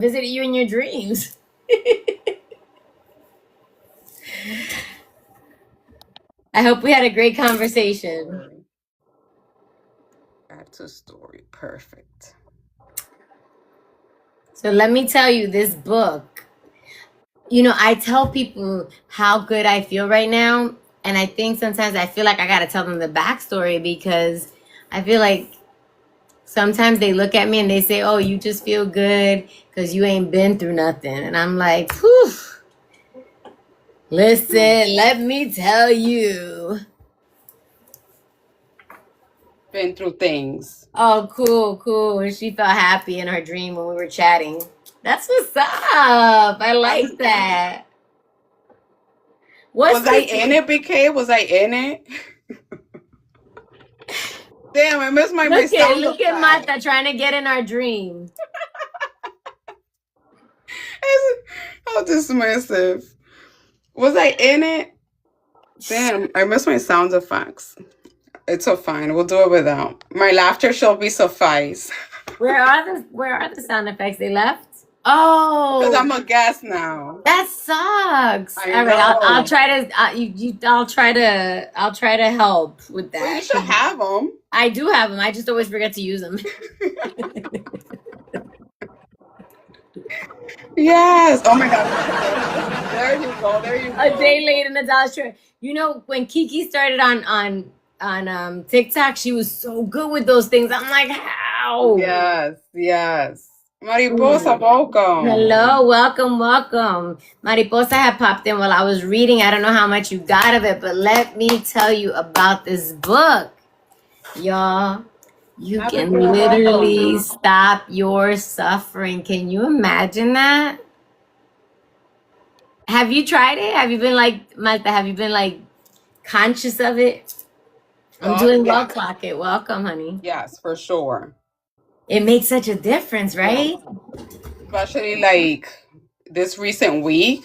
Visit you in your dreams. I hope we had a great conversation. Story. Back to story. Perfect. So let me tell you this book. I tell people how good I feel right now. And I think sometimes I feel like I got to tell them the backstory because I feel like sometimes they look at me and they say, "Oh, you just feel good because you ain't been through nothing." And I'm like, whew, listen, let me tell you. Been through things. Oh, cool, cool. And she felt happy in her dream when we were chatting. That's what's up. I like that. What's Was I this? in it, BK? Was I in it? Damn, I missed my sound Look at effect. Martha trying to get in our dream. How dismissive. Was I in it? Damn, I missed my sound effects. It's so fine. We'll do it without. My laughter shall be suffice. Where are the sound effects? They left? Because Oh, I'm a guest now. that sucks. I All right, I'll know. try to I'll try to help with Well, you that. should have them. I do have them. I just always forget to use them. Yes. Oh my God. There you go. There you A go. day late in the Dollar Tree. When Kiki started on TikTok, she was so good with those things. I'm like, how? Yes. Yes. Mariposa, Mm. welcome. Hello, welcome, welcome. Mariposa had popped in while I was reading. I don't know how much you got of it, but let me tell you about this book. Y'all, you Have a can good literally welcome. stop your suffering. Can you imagine that? Have you tried it? Have you been like, Martha, have you been like conscious of it? I'm doing well, Yes. clock it. Welcome, honey. Yes, for sure. It makes such a difference, Yeah. right? Especially like this recent week.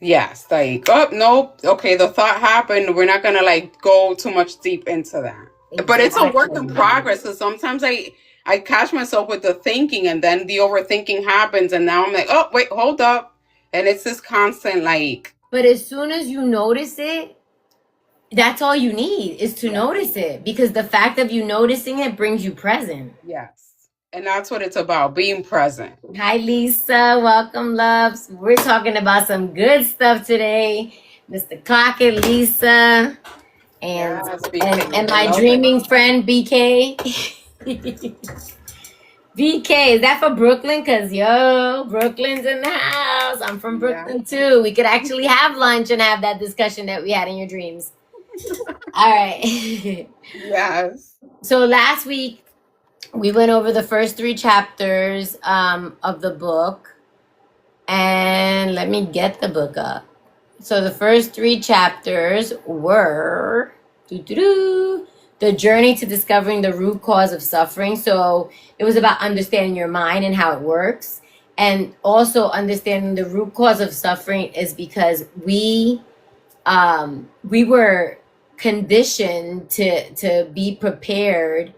Yes, like, oh, nope. Okay, the thought happened. We're not gonna like go too much deep into that. But it's a work in Exactly. progress. So sometimes I catch myself with the thinking and then the overthinking happens and now I'm like, oh wait, hold up. And it's this constant like, But as soon as you notice it, that's all you need is to yes, notice it because the fact of you noticing it brings you present. yes. And that's what it's about, being present. Hi, Lisa. Welcome, loves. We're talking about some good stuff today. Mr. Clockett, Lisa, and Yes, BK, and I my love it. dreaming friend BK. BK, is that for Brooklyn? Cause yo, Brooklyn's in the house. I'm from Yeah. Brooklyn too. We could actually have lunch and have that discussion that we had in your dreams. All right. Yes. So last week we went over the first three chapters of the book, and let me get the book up. So the first three chapters were the journey to discovering the root cause of suffering. So it was about understanding your mind and how it works. And also understanding the root cause of suffering is because we were conditioned to be prepared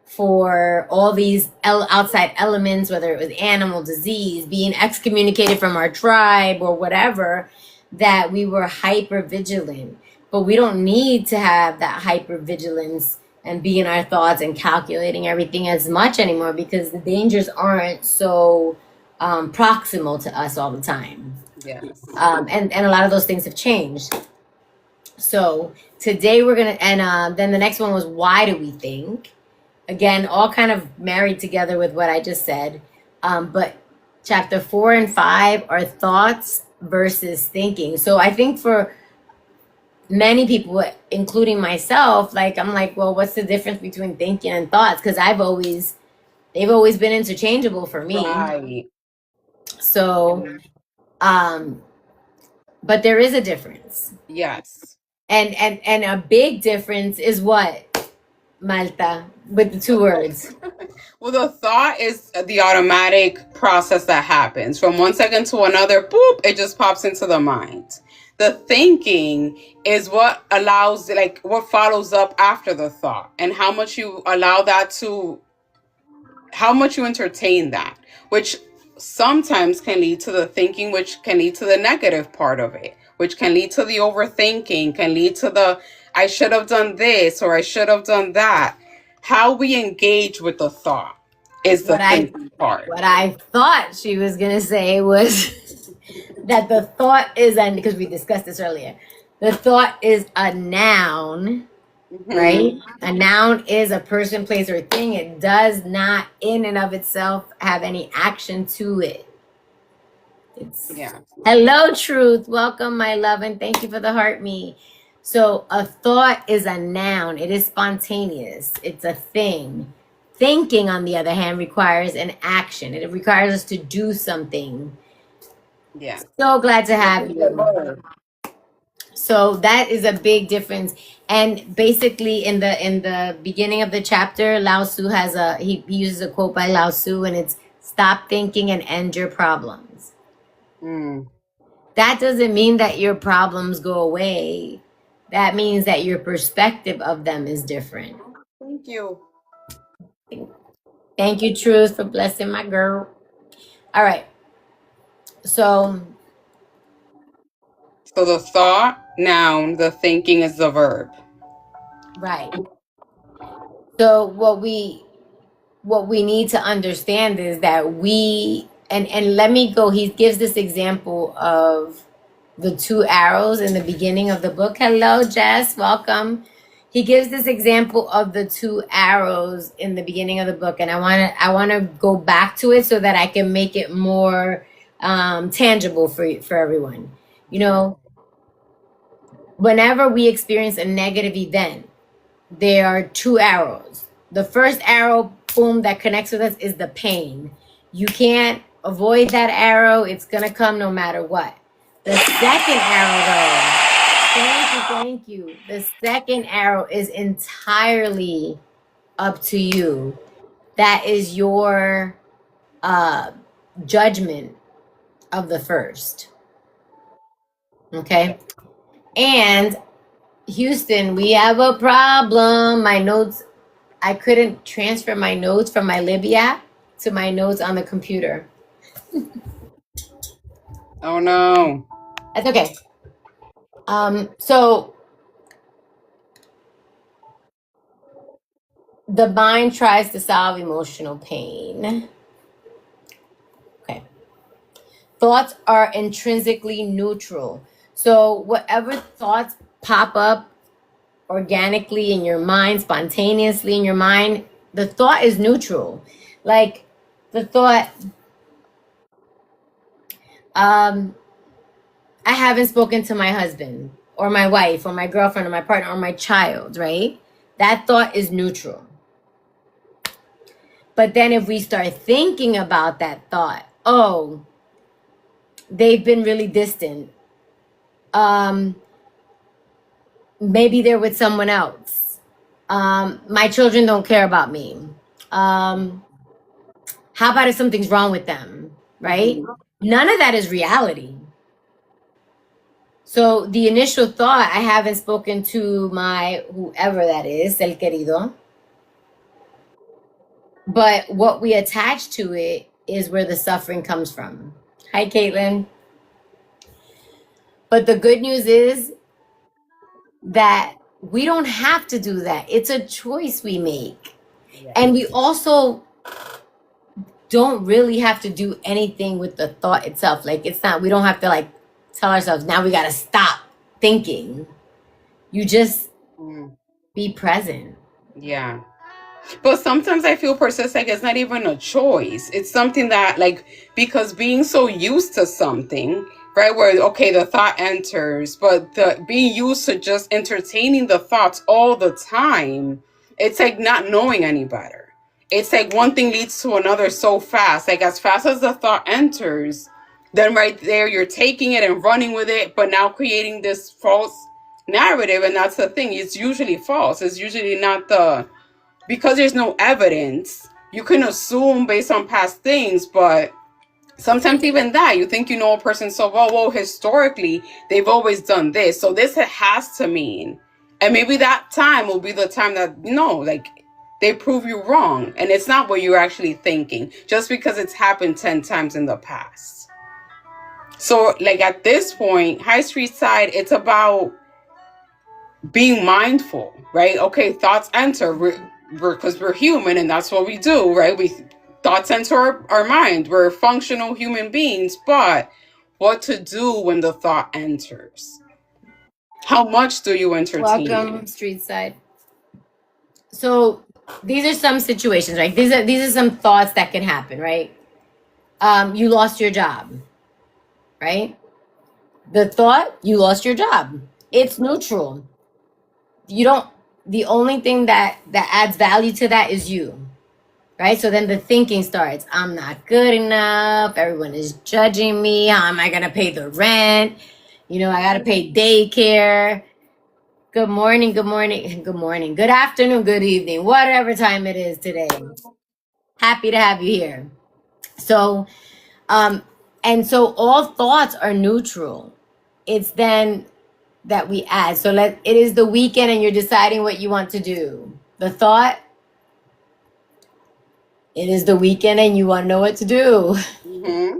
for all these outside elements, whether it was animal disease, being excommunicated from our tribe or whatever, that we were hyper vigilant. But we don't need to have that hyper vigilance and be in our thoughts and calculating everything as much anymore because the dangers aren't so proximal to us all the time. Yes. And a lot of those things have changed. So today we're gonna, and then the next one was why do we think? Again, all kind of married together with what I just said. But chapter 4 and 5 are thoughts versus thinking. So I think for many people, including myself, like I'm like, well, what's the difference between thinking and thoughts? Because they've always been interchangeable for me. Right. So, but there is a difference, Yes. and a big difference is what, Malta, with the two words. Well, the thought is the automatic process that happens from 1 second to another. Boop, it just pops into the mind. The thinking is what allows, like, what follows up after the thought, and how much you allow that to, how much you entertain that, which sometimes can lead to the thinking, which can lead to the negative part of it, which can lead to the overthinking, can lead to the I should have done this or I should have done that. How we engage with the thought is the What I thinking part. what I thought she was gonna say was that the thought is, and because we discussed this earlier, the thought is a noun, right? A noun is a person, place, or thing. It does not, in and of itself, have any action to it. It's Yeah. hello, truth. Welcome, my love, and thank you for the heart me. So a thought is a noun. It is spontaneous. It's a thing. Thinking, on the other hand, requires an action. It requires us to do something. Yeah. So glad to have you. So that is a big difference. And basically in the beginning of the chapter, Lao Tzu has he uses a quote by Lao Tzu, and it's stop thinking and end your problems. Mm. That doesn't mean that your problems go away. That means that your perspective of them is different. Thank you. Thank you, Truth, for blessing my girl. All right. So, So the thought, noun, the thinking is the verb. right. So what we need to understand is that and let me go. He gives this example of the two arrows in the beginning of the book. Hello, Jess. Welcome. He gives this example of the two arrows in the beginning of the book, and I want to go back to it so that I can make it more tangible for everyone. You know, whenever we experience a negative event, there are two arrows. The first arrow, boom, that connects with us is the pain. You can't avoid that arrow. It's going to come no matter what. The second arrow, though, thank you. The second arrow is entirely up to you. That is your judgment of the first. Okay? And Houston, we have a problem. My notes, I couldn't transfer my notes from my Libby app to my notes on the computer. Oh no. That's okay. So the mind tries to solve emotional pain. Okay. Thoughts are intrinsically neutral. So whatever thoughts pop up organically in your mind, spontaneously in your mind, the thought is neutral. Like the thought, I haven't spoken to my husband or my wife or my girlfriend or my partner or my child, right? That thought is neutral. But then if we start thinking about that thought, oh, they've been really distant. Maybe they're with someone else. My children don't care about me. How about if something's wrong with them, right? None of that is reality. So the initial thought, I haven't spoken to my whoever that is, el querido. But what we attach to it is where the suffering comes from. Hi, Caitlin. But the good news is that we don't have to do that. It's a choice we make. Yeah. And we also don't really have to do anything with the thought itself. Like it's not, we don't have to like tell ourselves, now we got to stop thinking. You just be present. Yeah. But sometimes I feel persist like it's not even a choice. It's something that like, because being so used to something, right, where okay, the thought enters, but the being used to just entertaining the thoughts all the time, it's like not knowing any better. It's like one thing leads to another so fast. Like as fast as the thought enters, then right there you're taking it and running with it, but now creating this false narrative. And that's the thing, it's usually false. It's usually not because there's no evidence. You can assume based on past things, but sometimes even that, you think you know a person so well, historically, they've always done this. So this has to mean, and maybe that time will be the time that, like, they prove you wrong. And it's not what you're actually thinking, just because it's happened 10 times in the past. So, like at this point, High Street Side, it's about being mindful, right? Okay, thoughts enter because we're human and that's what we do, right? Thoughts enter our mind. We're functional human beings, but what to do when the thought enters? How much do you entertain Welcome, it? street side. So these are some situations, right? These are some thoughts that can happen, right? You lost your job, right? The thought, you lost your job. It's neutral. You don't. The only thing that adds value to that is you, right? So then the thinking starts. I'm not good enough. Everyone is judging me. How am I gonna pay the rent? You know, I gotta pay daycare. Good morning, good morning, good morning, good afternoon, good evening, whatever time it is today. Happy to have you here. So, um, and so all thoughts are neutral. It's then that we add. So it is the weekend and you're deciding what you want to do. The thought, it is the weekend and you want to know what to do. Mm-hmm.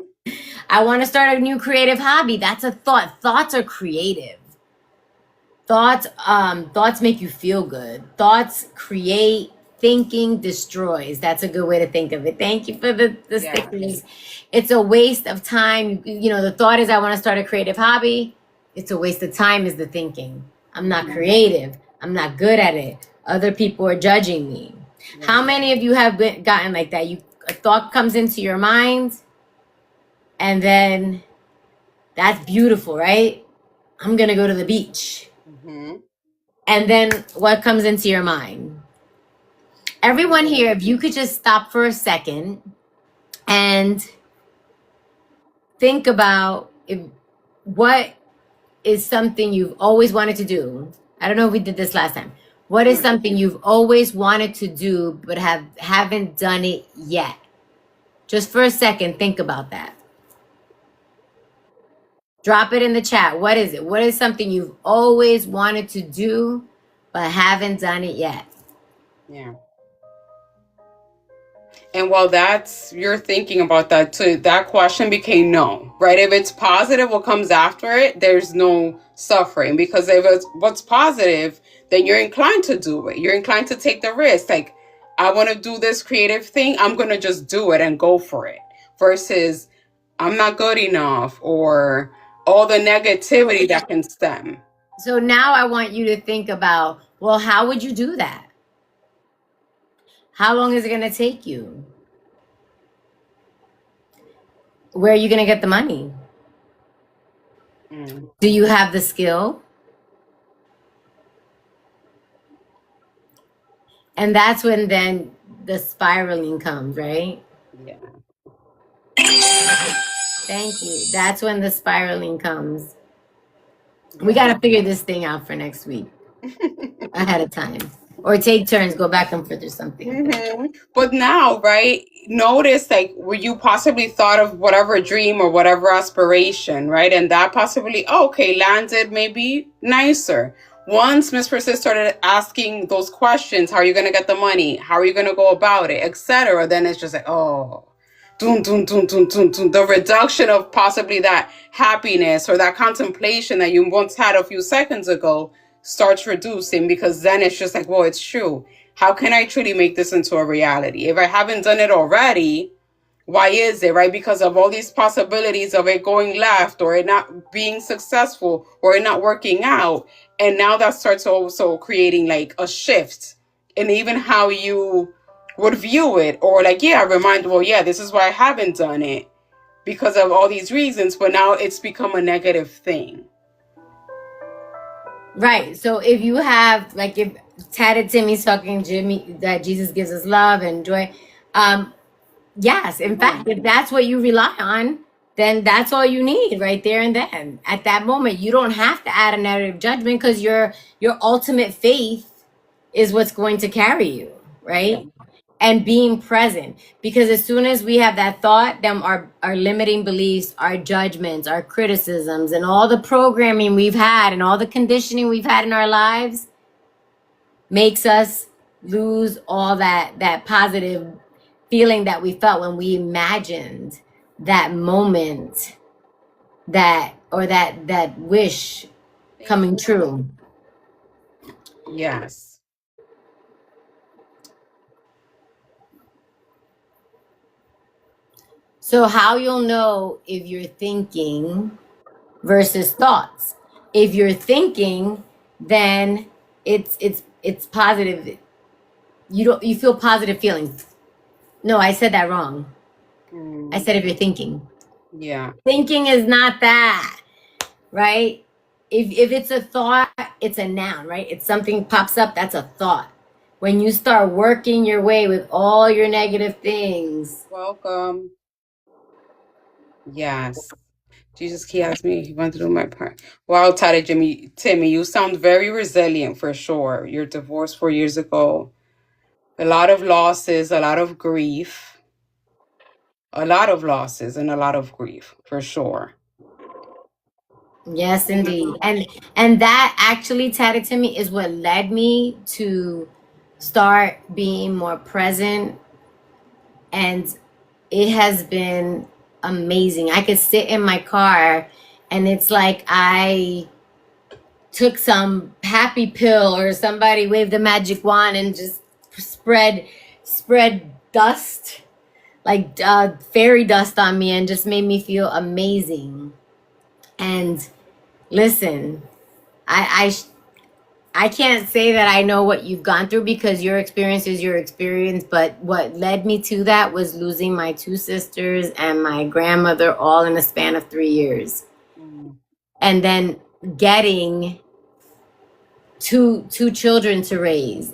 I want to start a new creative hobby. That's a thought. Thoughts are creative. Thoughts make you feel good. Thoughts create. Thinking destroys. That's a good way to think of it. Thank you for the Yeah. stickers. It's a waste of time. You know, the thought is I want to start a creative hobby. It's a waste of time is the thinking. I'm not creative. I'm not good at it. Other people are judging me. How many of you have gotten like that? A thought comes into your mind and then that's beautiful, right? I'm going to go to the beach. Mm-hmm. And then what comes into your mind? Everyone here, if you could just stop for a second and think about what is something you've always wanted to do. I don't know if we did this last time. What is something you've always wanted to do but haven't done it yet? Just for a second, think about that. Drop it in the chat. What is it? What is something you've always wanted to do but haven't done it yet? Yeah. And while you're thinking about that too, that question became no, right? If it's positive, what comes after it, there's no suffering. Because if it's what's positive, then you're inclined to do it. You're inclined to take the risk. Like, I want to do this creative thing. I'm going to just do it and go for it. Versus, I'm not good enough, or all the negativity that can stem. So now I want you to think about, well, how would you do that? How long is it going to take you? Where are you going to get the money? Do you have the skill? And that's when then the spiraling comes, right? Yeah. Thank you. That's when the spiraling comes. We got to figure this thing out for next week ahead of time. Or take turns, go back and forth or something. Mm-hmm. But now, right, notice like where you possibly thought of whatever dream or whatever aspiration, right? And that possibly, okay, landed maybe nicer. Once Miss Persist started asking those questions, how are you going to get the money? How are you going to go about it? Etc. Then it's just like, oh, dun, dun, dun, dun, dun, dun. The reduction of possibly that happiness or that contemplation that you once had a few seconds ago starts reducing, because then it's just like, well, it's true. How can I truly make this into a reality? If I haven't done it already, why is it, right? Because of all these possibilities of it going left, or it not being successful, or it not working out. And now that starts also creating like a shift in even how you would view it, or like, yeah, remind, well, yeah, this is why I haven't done it because of all these reasons, but now it's become a negative thing. Right. So if you have, like, if Tatted Timmy's talking Jimmy that Jesus gives us love and joy, yes, in fact, if that's what you rely on, then that's all you need right there and then. At that moment, you don't have to add a narrative judgment, because your ultimate faith is what's going to carry you, right? And being present, because as soon as we have that thought, then our limiting beliefs, our judgments, our criticisms, and all the programming we've had and all the conditioning we've had in our lives makes us lose all that positive feeling that we felt when we imagined that moment, that wish coming true. Yes. So how you'll know if you're thinking versus thoughts. If you're thinking, then it's positive. You feel positive feelings. No, I said that wrong. I Mm, said if you're thinking. yeah. Thinking is not that, right? If it's a thought, it's a noun, right? It's something pops up, that's a thought. When you start working your way with all your negative things, Welcome. Yes. Jesus, he asked me, he wanted to do my part. Wow, Timmy, you sound very resilient for sure. You're divorced 4 years ago. A lot of losses, a lot of grief, a lot of losses, and a lot of grief for sure. yes, indeed. And that actually, tatted to me, is what led me to start being more present. And it has been amazing. I could sit in my car and it's like I took some happy pill or somebody waved a magic wand and just spread dust, like fairy dust on me, and just made me feel amazing. And listen, I I can't say that I know what you've gone through because your experience is your experience, but what led me to that was losing my two sisters and my grandmother all in a span of 3 years. Mm, And then getting two children to raise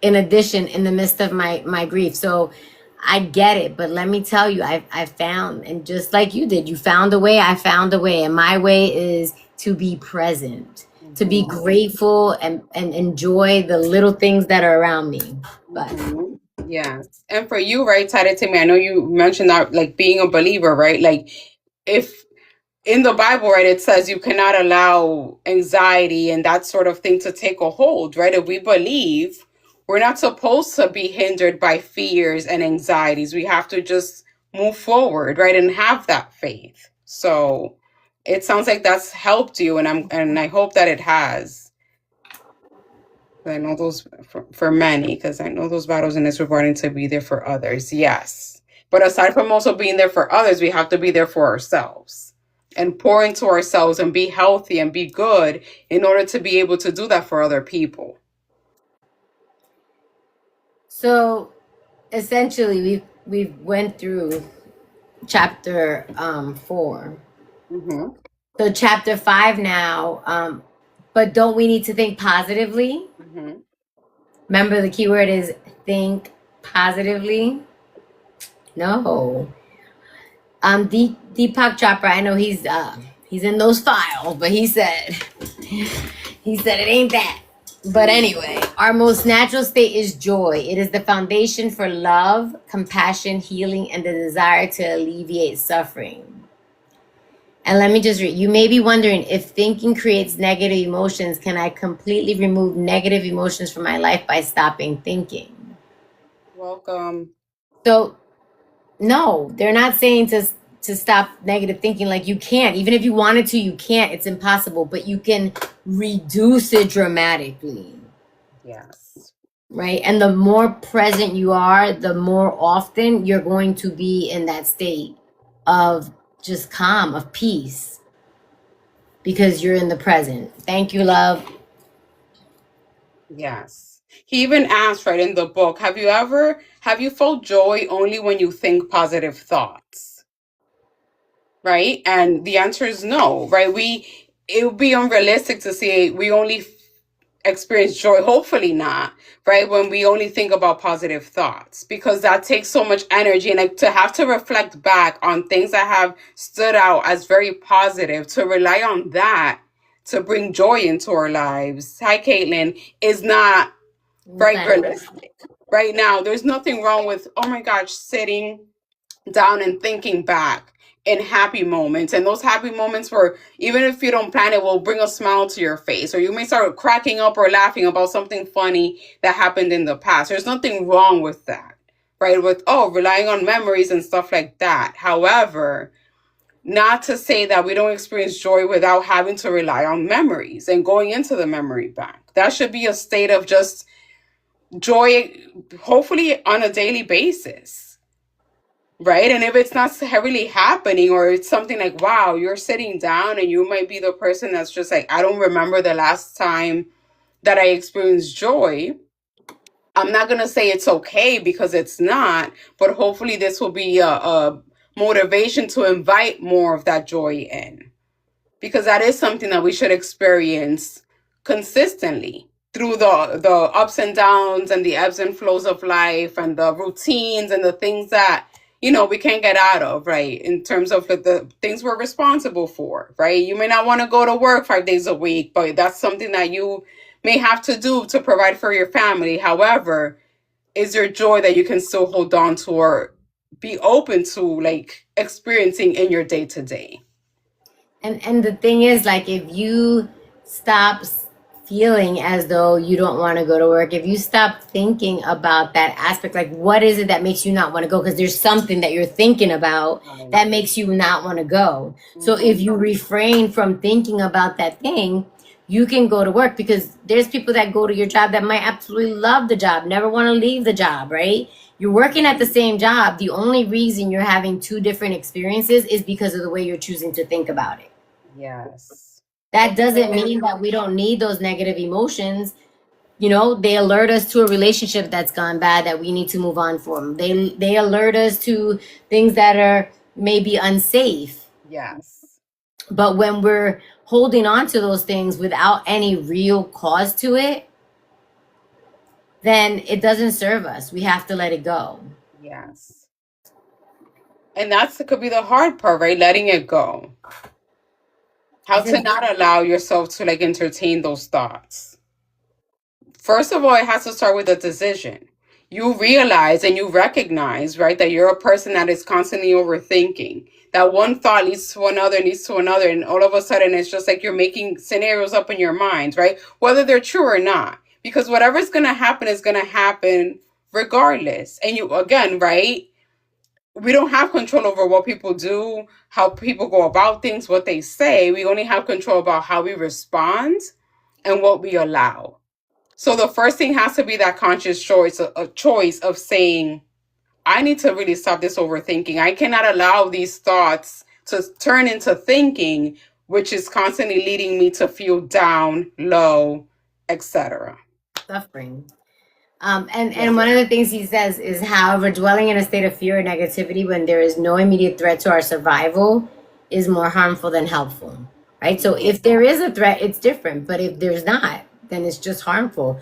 in addition in the midst of my grief. So I get it, but let me tell you, I found, and just like you did, you found a way, I found a way, and my way is to be present, to be mhm, grateful and enjoy the little things that are around me. But mhm. Yes. And for you, right, Tade Timmy, I know you mentioned that, like, being a believer, right? Like, if in the Bible, right, it says you cannot allow anxiety and that sort of thing to take a hold, right? If we believe, we're not supposed to be hindered by fears and anxieties. We have to just move forward, right, and have that faith. So it sounds like that's helped you, and I hope that it has. I know those for many, because I know those battles in this regarding to be there for others. Yes. But aside from also being there for others, we have to be there for ourselves and pour into ourselves and be healthy and be good in order to be able to do that for other people. so essentially we went through chapter 4. Mm-hmm. So chapter 5 now, but don't we need to think positively? Mm-hmm. Remember, the keyword is think positively. No. Deepak Chopra, I know he's in those files, but he said it ain't that. But anyway, our most natural state is joy. It is the foundation for love, compassion, healing, and the desire to alleviate suffering. And let me just read. You may be wondering, if thinking creates negative emotions, can I completely remove negative emotions from my life by stopping thinking? Welcome. So no, they're not saying to stop negative thinking. Like, you can't. Even if you wanted to, you can't. It's impossible. But you can reduce it dramatically, Yes. right? And the more present you are, the more often you're going to be in that state of just calm, of peace, because you're in the present. Thank you, love. Yes. He even asked, right, in the book, have you felt joy only when you think positive thoughts? Right? And the answer is no, right? It would be unrealistic to say we only experience joy, hopefully not, right, when we only think about positive thoughts, because that takes so much energy. And like, to have to reflect back on things that have stood out as very positive, to rely on that to bring joy into our lives, hi Caitlin, is not right realistic. Right now, there's nothing wrong with, oh my gosh, sitting down and thinking back in happy moments. And those happy moments where even if you don't plan it, will bring a smile to your face. Or you may start cracking up or laughing about something funny that happened in the past. There's nothing wrong with that, right? With, oh, relying on memories and stuff like that. However, not to say that we don't experience joy without having to rely on memories and going into the memory bank. That should be a state of just joy, hopefully on a daily basis, right? And if it's not heavily happening, or it's something like, wow, you're sitting down and you might be the person that's just like, I don't remember the last time that I experienced joy. I'm not going to say it's okay, because it's not, but hopefully this will be a motivation to invite more of that joy in, because that is something that we should experience consistently through the ups and downs and the ebbs and flows of life, and the routines and the things that we can't get out of, right? In terms of the things we're responsible for, right? You may not want to go to work 5 days a week, but that's something that you may have to do to provide for your family. However, is there joy that you can still hold on to, or be open to, like, experiencing in your day to day? And the thing is, like, if you stop feeling as though you don't want to go to work, if you stop thinking about that aspect, like, what is it that makes you not want to go? Because there's something that you're thinking about that makes you not want to go. So if you refrain from thinking about that thing, you can go to work, because there's people that go to your job that might absolutely love the job, never want to leave the job, right? You're working at the same job. The only reason you're having two different experiences is because of the way you're choosing to think about it. Yes. That doesn't mean that we don't need those negative emotions. They alert us to a relationship that's gone bad that we need to move on from. They alert us to things that are maybe unsafe. Yes. But when we're holding on to those things without any real cause to it, then it doesn't serve us. We have to let it go. Yes. And that's could be the hard part, right? Letting it go. How to not allow yourself to, like, entertain those thoughts. First of all, it has to start with a decision. You realize and you recognize, right, that you're a person that is constantly overthinking. That one thought leads to another, leads to another, and all of a sudden it's just like you're making scenarios up in your mind, right? Whether they're true or not. Because whatever's going to happen is going to happen regardless. And you, again, right? We don't have control over what people do, how people go about things, what they say. We only have control about how we respond and what we allow. So the first thing has to be that conscious choice, a choice of saying, I need to really stop this overthinking. I cannot allow these thoughts to turn into thinking, which is constantly leading me to feel down, low, etc. Suffering. And one of the things he says is, however, dwelling in a state of fear or negativity when there is no immediate threat to our survival is more harmful than helpful, right? So if there is a threat, it's different. But if there's not, then it's just harmful.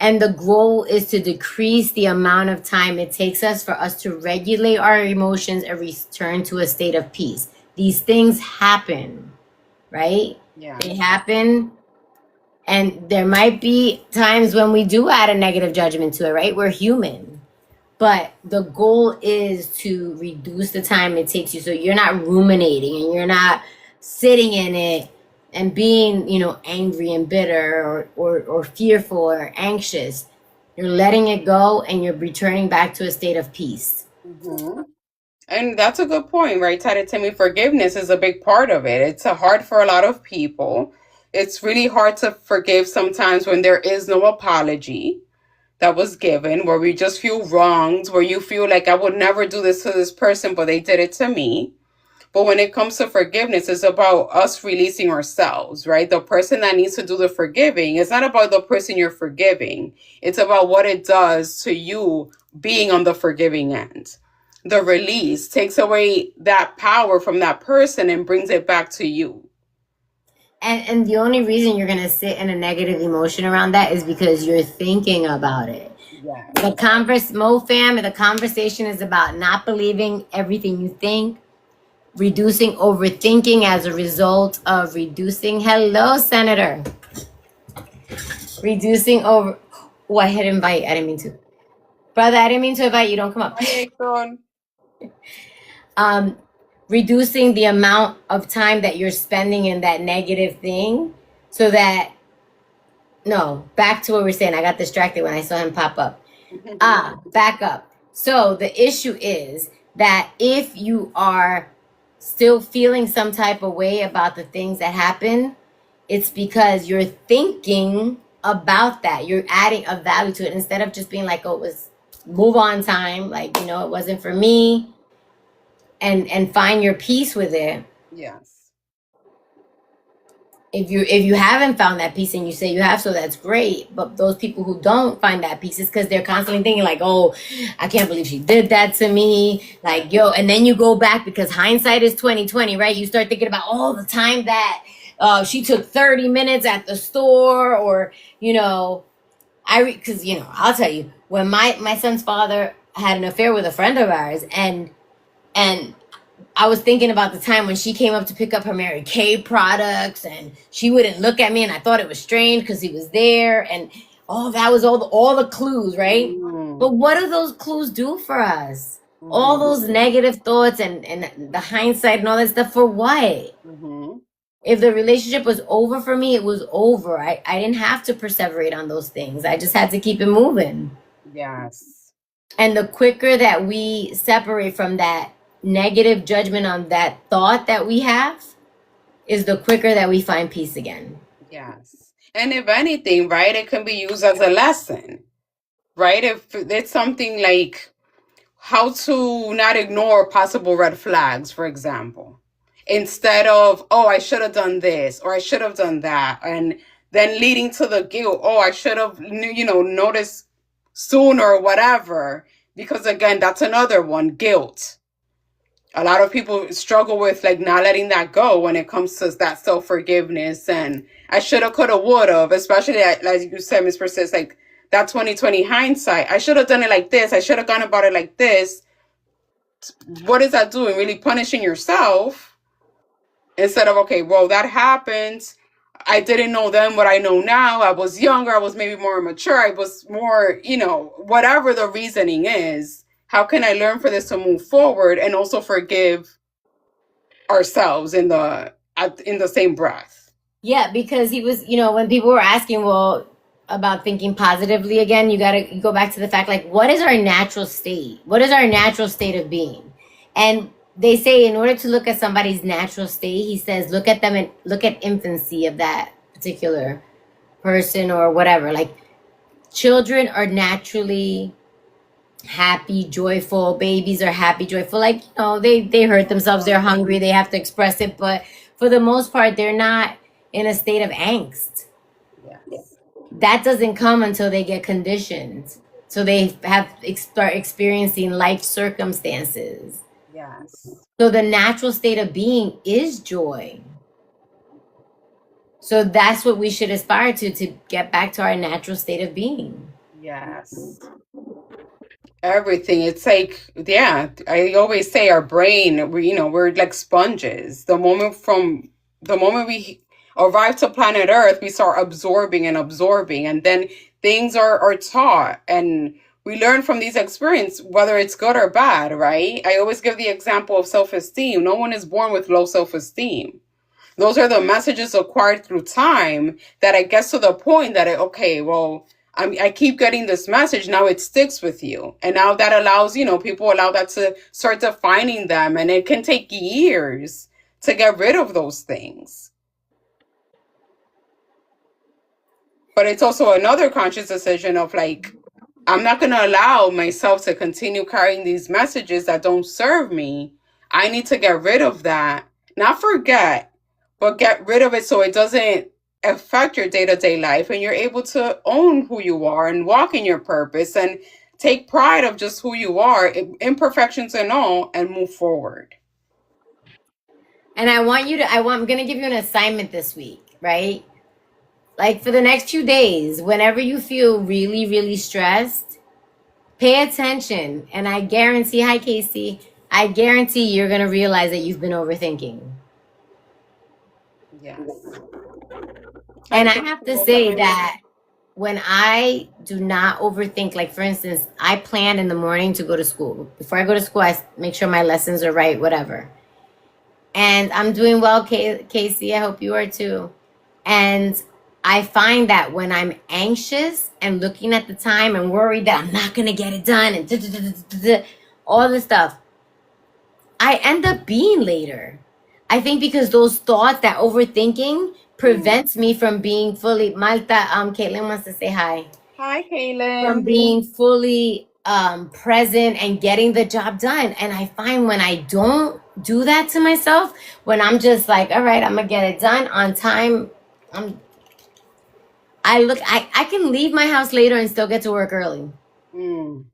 And the goal is to decrease the amount of time it takes us for us to regulate our emotions and return to a state of peace. These things happen, right? Yeah. They happen. And there might be times when we do add a negative judgment to it, right? We're human. But the goal is to reduce the time it takes you, so you're not ruminating and you're not sitting in it and being, angry and bitter or fearful or anxious. You're letting it go and you're returning back to a state of peace. Mm-hmm. And that's a good point, right, Tata Timmy? Forgiveness is a big part of it. It's hard for a lot of people. It's really hard to forgive sometimes when there is no apology that was given, where we just feel wronged, where you feel like, I would never do this to this person, but they did it to me. But when it comes to forgiveness, it's about us releasing ourselves, right? The person that needs to do the forgiving, it's not about the person you're forgiving. It's about what it does to you being on the forgiving end. The release takes away that power from that person and brings it back to you. And the only reason you're gonna sit in a negative emotion around that is because you're thinking about it. Yeah. The conversation is about not believing everything you think, reducing overthinking as a result of reducing. Hello, Senator. Reducing over. Oh, I hit invite. I didn't mean to. Brother, I didn't mean to invite you. Don't come up. Hi, Akon. Um, reducing the amount of time that you're spending in that negative thing, so that, no, back to what we're saying. I got distracted when I saw him pop up. Back up. So the issue is that if you are still feeling some type of way about the things that happen, it's because you're thinking about that. You're adding a value to it instead of just being like, oh, it was move on time. Like, it wasn't for me, and find your peace with it. Yes. If you haven't found that peace and you say you have, so that's great. But those people who don't find that peace is because they're constantly thinking like, oh, I can't believe she did that to me. Like, yo, and then you go back, because hindsight is 2020, right? You start thinking about all the time that she took 30 minutes at the store, or because I'll tell you, when my son's father had an affair with a friend of ours, and I was thinking about the time when she came up to pick up her Mary Kay products, and she wouldn't look at me, and I thought it was strange because he was there, and that was all the clues, right? But what do those clues do for us? All those negative thoughts and the hindsight and all that stuff, for what? If the relationship was over for me, it was over. I didn't have to perseverate on those things. I just had to keep it moving. Yes. And the quicker that we separate from that negative judgment on that thought that we have, is the quicker that we find peace again. Yes. And if anything, right, it can be used as a lesson, right? If it's something like how to not ignore possible red flags, for example, instead of, oh, I should have done this or I should have done that, and then leading to the guilt, oh, I should have, noticed sooner or whatever, because again, that's another one, guilt. A lot of people struggle with like not letting that go when it comes to that self-forgiveness, and I should have, could have, would have, especially like you said, Miss Persist, like that 2020 hindsight. I should have done it like this. I should have gone about it like this. What is that doing? Really punishing yourself instead of, okay, well, that happened. I didn't know then what I know now. I was younger. I was maybe more mature. I was more, whatever the reasoning is. How can I learn for this to move forward and also forgive ourselves in the same breath? Yeah, because he was, when people were asking, well, about thinking positively again, you go back to the fact, like, what is our natural state? What is our natural state of being? And they say, in order to look at somebody's natural state, he says, look at them and look at infancy of that particular person or whatever. Like, children are naturally happy, joyful. Babies are happy, joyful. Like, they hurt themselves, they're hungry, they have to express it. But for the most part, they're not in a state of angst. Yes. That doesn't come until they get conditioned. So they start experiencing life circumstances. Yes. So the natural state of being is joy. So that's what we should aspire to get back to our natural state of being. Yes. Everything. It's like, yeah, I always say our brain, we're like sponges. The moment we arrive to planet Earth, we start absorbing and absorbing, and then things are taught, and we learn from these experiences, whether it's good or bad, right? I always give the example of self-esteem. No one is born with low self-esteem. Those are the messages acquired through time that it gets to the point that okay, well, I keep getting this message, now it sticks with you. And now that allows, people allow that to start defining them. And it can take years to get rid of those things. But it's also another conscious decision of like, I'm not going to allow myself to continue carrying these messages that don't serve me. I need to get rid of that. Not forget, but get rid of it so it doesn't affect your day-to-day life, and you're able to own who you are and walk in your purpose and take pride of just who you are, imperfections and all, and move forward. And I'm going to give you an assignment this week, right? Like, for the next 2 days, whenever you feel really, really stressed, pay attention. And I guarantee, hi, Casey, I guarantee you're going to realize that you've been overthinking. Yes. And I have to say that when I do not overthink, like, for instance, I plan in the morning to go to school. Before I go to school, I make sure my lessons are right, whatever. And I'm doing well, Casey. I hope you are too. And I find that when I'm anxious and looking at the time and worried that I'm not going to get it done and all this stuff, I end up being later. I think because those thoughts, that overthinking, prevents me from being fully. Malta, Caitlin wants to say hi. Hi, From Kaylin. being fully present and getting the job done. And I find when I don't do that to myself, when I'm just like, all right, I'm gonna get it done on time. I'm I can leave my house later and still get to work early Mm,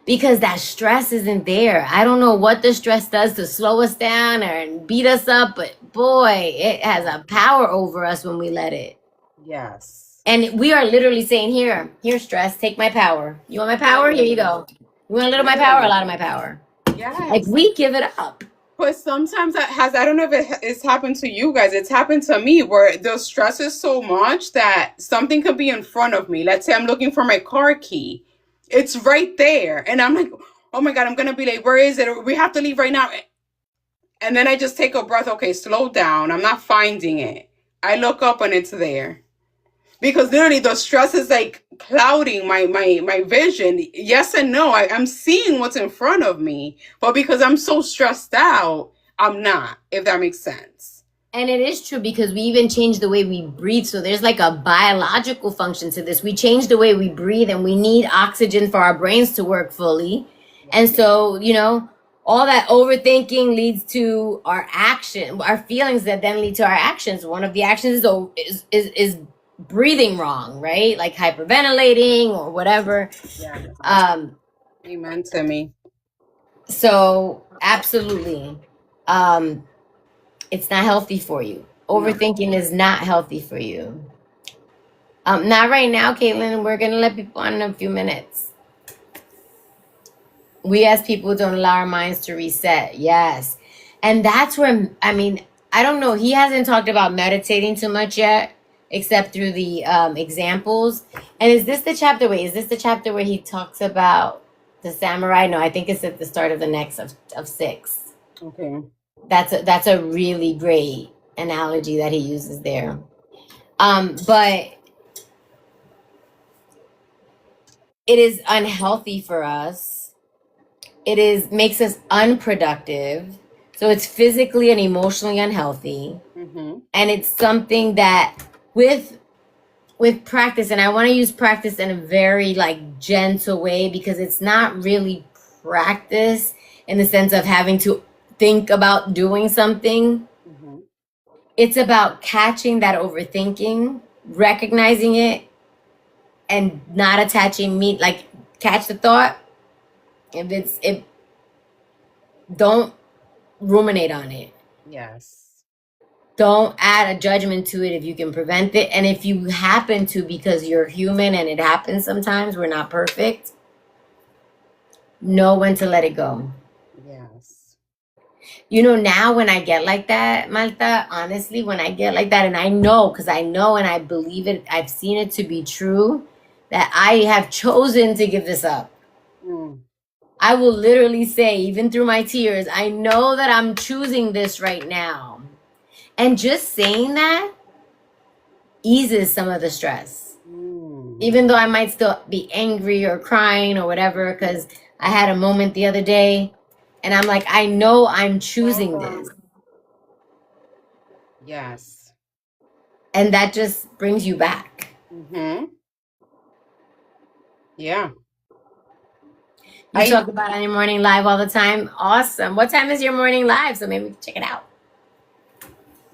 because that stress isn't there. I don't know what the stress does to slow us down or beat us up, but boy, it has a power over us when we let it. yes. And we are literally saying, here, stress, take my power. You want my power? Here you go. You want a little of my power? A Literally. lot of my power. Like Yes. we give it up. But sometimes that has, I don't know if it's happened to you guys, it's happened to me where the stress is so much that something could be in front of me. Let's say I'm looking for my car key. It's right there. And I'm like, oh my God, I'm going to be late. Where is it? We have to leave right now. And then I just take a breath. Okay, slow down. I'm not finding it. I look up and it's there. Because literally the stress is like clouding my vision. Yes and no. I'm seeing what's in front of me, but because I'm so stressed out, I'm not, if that makes sense. And it is true because we even change the way we breathe. So there's like a biological function to this. We change the way we breathe and we need oxygen for our brains to work fully. And so, all that overthinking leads to our action, our feelings that then lead to our actions. One of the actions is breathing wrong, right? Like hyperventilating or whatever. Yeah. Um, Amen to me. so absolutely. It's not healthy for you. No. Overthinking is not healthy for you. Not right now, Caitlin. We're gonna let people on in a few minutes. We as people don't allow our minds to reset. Yes. And that's where, I don't know. He hasn't talked about meditating too much yet, except through the examples. And is this the chapter? Wait, is this the chapter where he talks about the samurai? No, I think it's at the start of the next of 6. Okay. That's a really great analogy that he uses there. But it is unhealthy for us. Makes us unproductive. So it's physically and emotionally unhealthy. Mm-hmm. And it's something that with practice, and I want to use practice in a very like gentle way because it's not really practice in the sense of having to think about doing something. Mm-hmm. It's about catching that overthinking, recognizing it, and not attaching meat. Like catch the thought. If don't ruminate on it. Yes. Don't add a judgment to it if you can prevent it. And if you happen to, because you're human and it happens sometimes, we're not perfect, know when to let it go. Yes. Now when I get like that, Malta, honestly, when I get like that, and I know, because I know and I believe it, I've seen it to be true, that I have chosen to give this up. Mm. I will literally say, even through my tears, I know that I'm choosing this right now. And just saying that eases some of the stress. Mm. Even though I might still be angry or crying or whatever, because I had a moment the other day and I'm like, I know I'm choosing this. Yes. And that just brings you back. Mm-hmm. Yeah. You talk about on your morning live all the time. Awesome. What time is your morning live? So maybe we can check it out.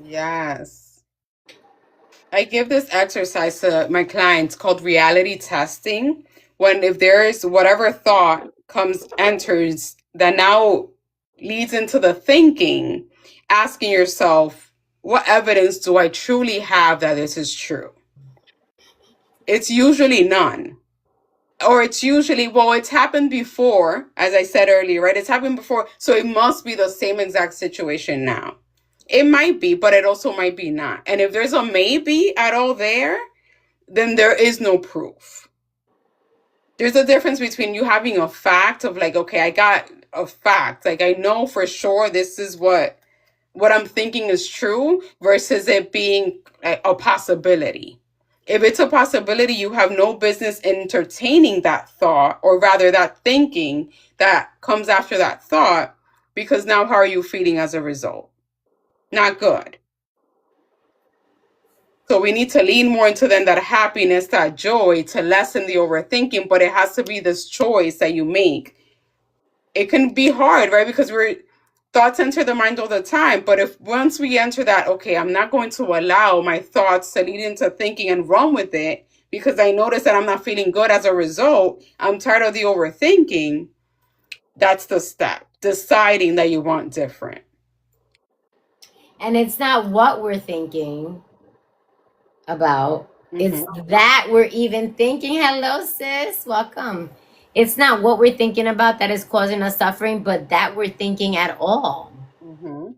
Yes. I give this exercise to my clients called reality testing. When if there is whatever thought enters that now leads into the thinking, asking yourself, what evidence do I truly have that this is true? It's usually none. Or it's usually, well, it's happened before, as I said earlier, right? It's happened before, so it must be the same exact situation now. It might be, but it also might be not. And if there's a maybe at all there, then there is no proof. There's a difference between you having a fact of like, okay, I got a fact. Like, I know for sure this is what what I'm thinking is true versus it being a possibility. If it's a possibility, you have no business entertaining that thought, or rather that thinking that comes after that thought, because now how are you feeling as a result? Not good. So we need to lean more into then that happiness, that joy, to lessen the overthinking, but it has to be this choice that you make. It can be hard, right? Because we're thoughts enter the mind all the time. But if once we enter that, okay, I'm not going to allow my thoughts to lead into thinking and run with it because I notice that I'm not feeling good as a result. I'm tired of the overthinking. That's the step. Deciding that you want different. And it's not what we're thinking about, it's Mm-hmm. that we're even thinking. Hello, sis. Welcome. It's not what we're thinking about that is causing us suffering, but that we're thinking at all. Mm-hmm.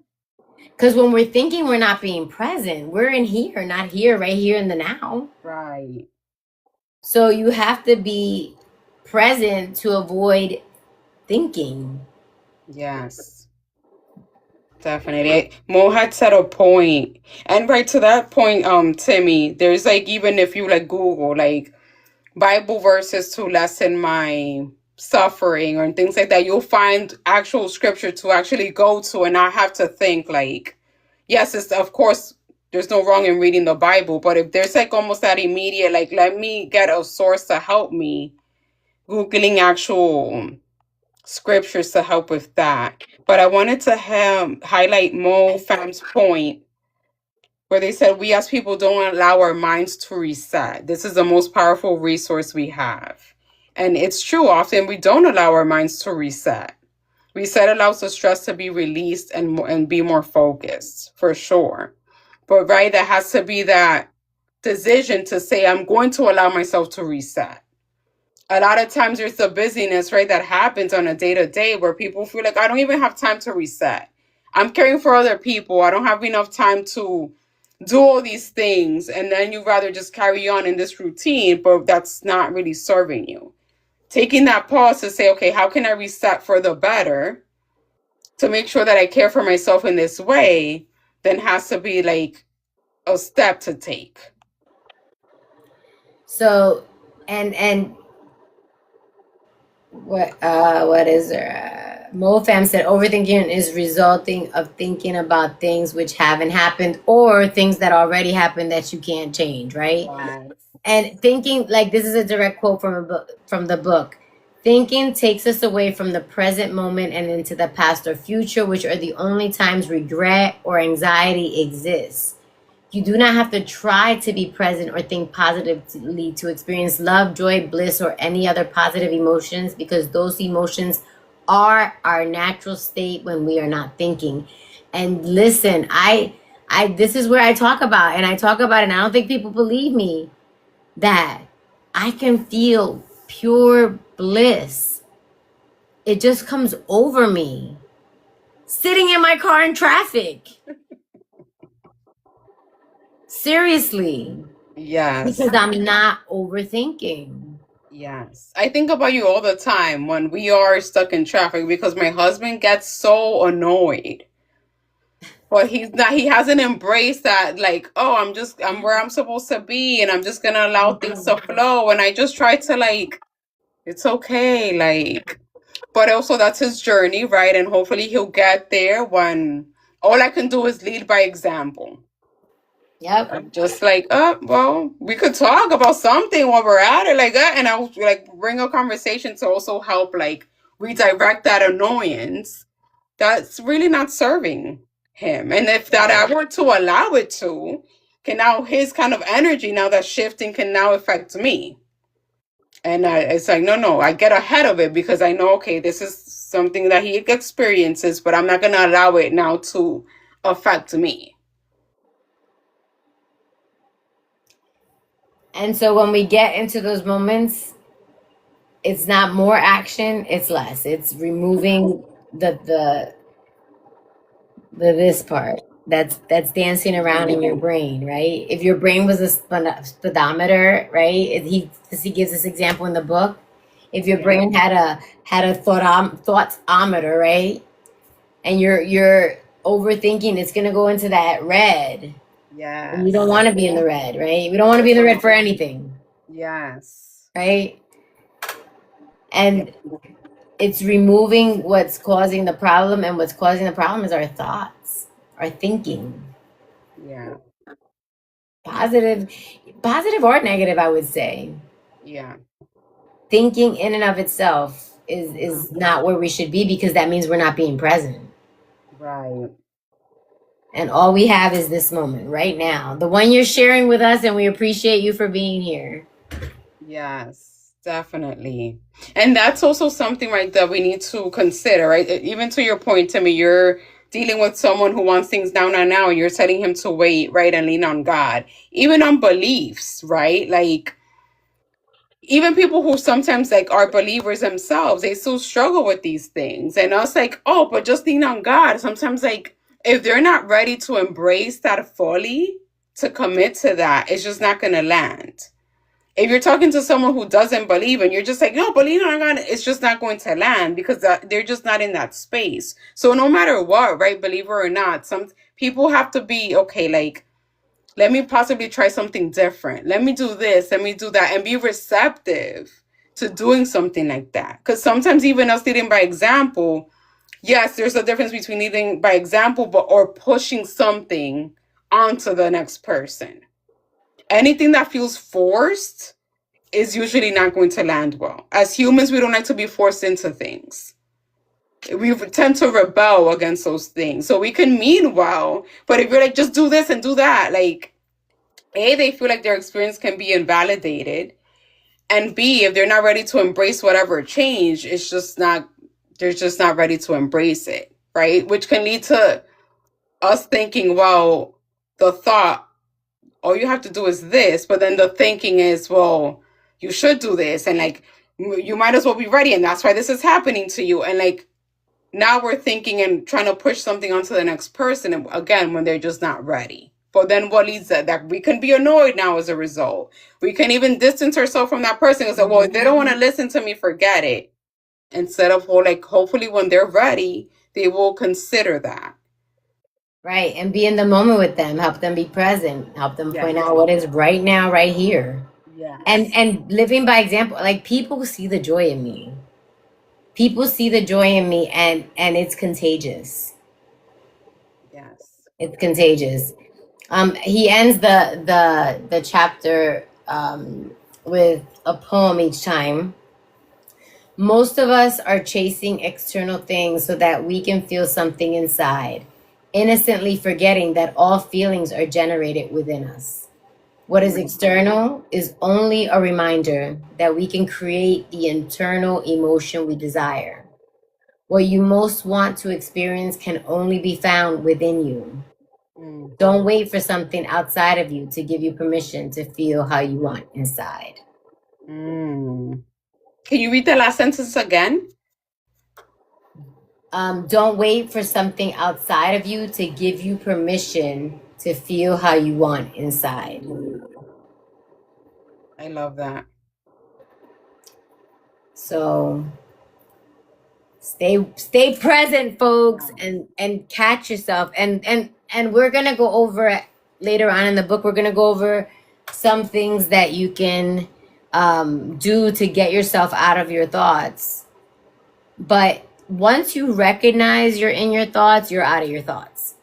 Because when we're thinking, we're not being present. We're in here, not here, right here in the now. Right. So you have to be present to avoid thinking. Yes. Definitely. Mo had said a point. And right to that point, Timmy, there's like, even if you like Google like Bible verses to lessen my suffering or things like that, you'll find actual scripture to actually go to and not have to think like, yes, it's of course there's no wrong in reading the Bible, but if there's like almost that immediate, like, let me get a source to help me, Googling actual scriptures to help with that. But I wanted to highlight Mo Fam's point where they said we as people don't allow our minds to reset. This is the most powerful resource we have. And it's true, often we don't allow our minds to reset. Reset allows the stress to be released and be more focused, for sure. But right, there has to be that decision to say, I'm going to allow myself to reset. A lot of times there's the busyness, right, that happens on a day to day where people feel like I don't even have time to reset. I'm caring for other people. I don't have enough time to do all these things. And then you rather just carry on in this routine, but that's not really serving you. Taking that pause to say, okay, how can I reset for the better to make sure that I care for myself in this way, then has to be like a step to take. So, and what is there? MoFam said overthinking is resulting of thinking about things which haven't happened or things that already happened that you can't change, right? Wow. And thinking, like, this is a direct quote from a book, from the book. Thinking takes us away from the present moment and into the past or future, which are the only times regret or anxiety exists. You do not have to try to be present or think positively to experience love, joy, bliss, or any other positive emotions, because those emotions are our natural state when we are not thinking. And listen, I this is where I talk about, and I talk about it, and I don't think people believe me, that I can feel pure bliss. It just comes over me. Sitting in my car in traffic. Seriously. Yes. Because I'm not overthinking. Yes. I think about you all the time when we are stuck in traffic because my husband gets so annoyed. But he hasn't embraced that, like, oh, I'm where I'm supposed to be and I'm just gonna allow things to flow. And I just try to like, it's okay, like, but also that's his journey, right? And hopefully he'll get there when all I can do is lead by example. Yep. I'm just like, well, we could talk about something while we're at it, like that, and I'll like bring a conversation to also help like redirect that annoyance that's really not serving him. And if that I were to allow it to, can now his kind of energy now that's shifting can now affect me. And it's like, no, no, I get ahead of it because I know, okay, this is something that he experiences, but I'm not going to allow it now to affect me. And so when we get into those moments, it's not more action, it's less. It's removing the this part that's dancing around in your brain, right? If your brain was a speedometer, right? He gives this example in the book. If your brain had a thoughtsometer, right? And overthinking, it's going to go into that red. And you don't Yes. want to be in the red, right? We don't want to be in the red for anything, Yes. right? Yeah. And it's removing what's causing the problem, and what's causing the problem is our thoughts, our thinking. Yeah. Positive, positive or negative, I would say. Yeah. Thinking in and of itself is not where we should be, because that means we're not being present. Right. And all we have is this moment right now, the one you're sharing with us, and we appreciate you for being here. Yes, definitely. And that's also something, right, that we need to consider, right? Even to your point, Timmy, you're dealing with someone who wants things now, now, now, and you're telling him to wait, right, and lean on God. Even on beliefs, right? Like, even people who sometimes like are believers themselves, they still struggle with these things. And us like, oh, but just lean on God. Sometimes like if they're not ready to embrace that fully, to commit to that, it's just not gonna land. If you're talking to someone who doesn't believe and you're just like, no, believe on God, it's just not going to land because they're just not in that space. So no matter what, right, believer or not, some people have to be okay, like let me possibly try something different. Let me do this. Let me do that. And be receptive to doing something like that. Because sometimes even us leading by example, yes, there's a difference between leading by example, but or pushing something onto the next person. Anything that feels forced is usually not going to land well. As humans, we don't like to be forced into things. We tend to rebel against those things. So we can mean well, but if you're like, just do this and do that, like A, they feel like their experience can be invalidated. And B, if they're not ready to embrace whatever change, it's just not, they're just not ready to embrace it, right? Which can lead to us thinking, well, the thought, all you have to do is this. But then the thinking is, well, you should do this. And like, you might as well be ready. And that's why this is happening to you. And like, now we're thinking and trying to push something onto the next person again when they're just not ready. But then what leads that we can be annoyed now as a result. We can even distance ourselves from that person and say, well, if they don't want to listen to me, forget it. Instead of like hopefully when they're ready, they will consider that. Right. And be in the moment with them, help them be present, help them Yes. point out what is right now, right here. And Yes. living by example, like people see the joy in me. People see the joy in me, and it's contagious. Yes. It's contagious. He ends the chapter with a poem each time. Most of us are chasing external things so that we can feel something inside, innocently forgetting that all feelings are generated within us. What is external is only a reminder that we can create the internal emotion we desire. What you most want to experience can only be found within you. Mm. Don't wait for something outside of you to give you permission to feel how you want inside. Mm. Can you read the last sentence again? Don't wait for something outside of you to give you permission to feel how you want inside. I love that. So stay present, folks, and catch yourself. And we're gonna go over later on in the book. We're gonna go over some things that you can do to get yourself out of your thoughts. But once you recognize you're in your thoughts, you're out of your thoughts.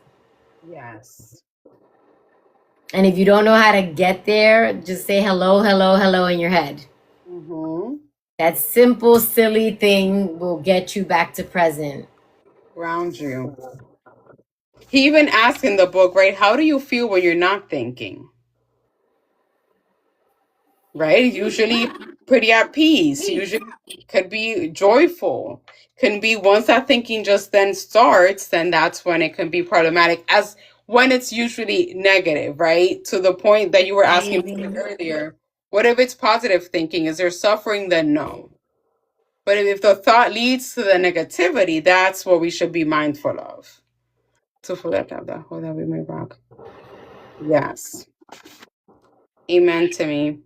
Yes. And if you don't know how to get there, just say hello, hello, hello in your head. Mm-hmm. That simple, silly thing will get you back to present. Ground you. He even asks in the book, right? How do you feel when you're not thinking? Right? Usually pretty at peace. Usually could be joyful. Can be once that thinking just then starts, then that's when it can be problematic. As when it's usually negative, right? To the point that you were asking me earlier. What if it's positive thinking? Is there suffering? Then no. But if the thought leads to the negativity, that's what we should be mindful of. To forget that, hold on, we may rock. Yes. Amen to me.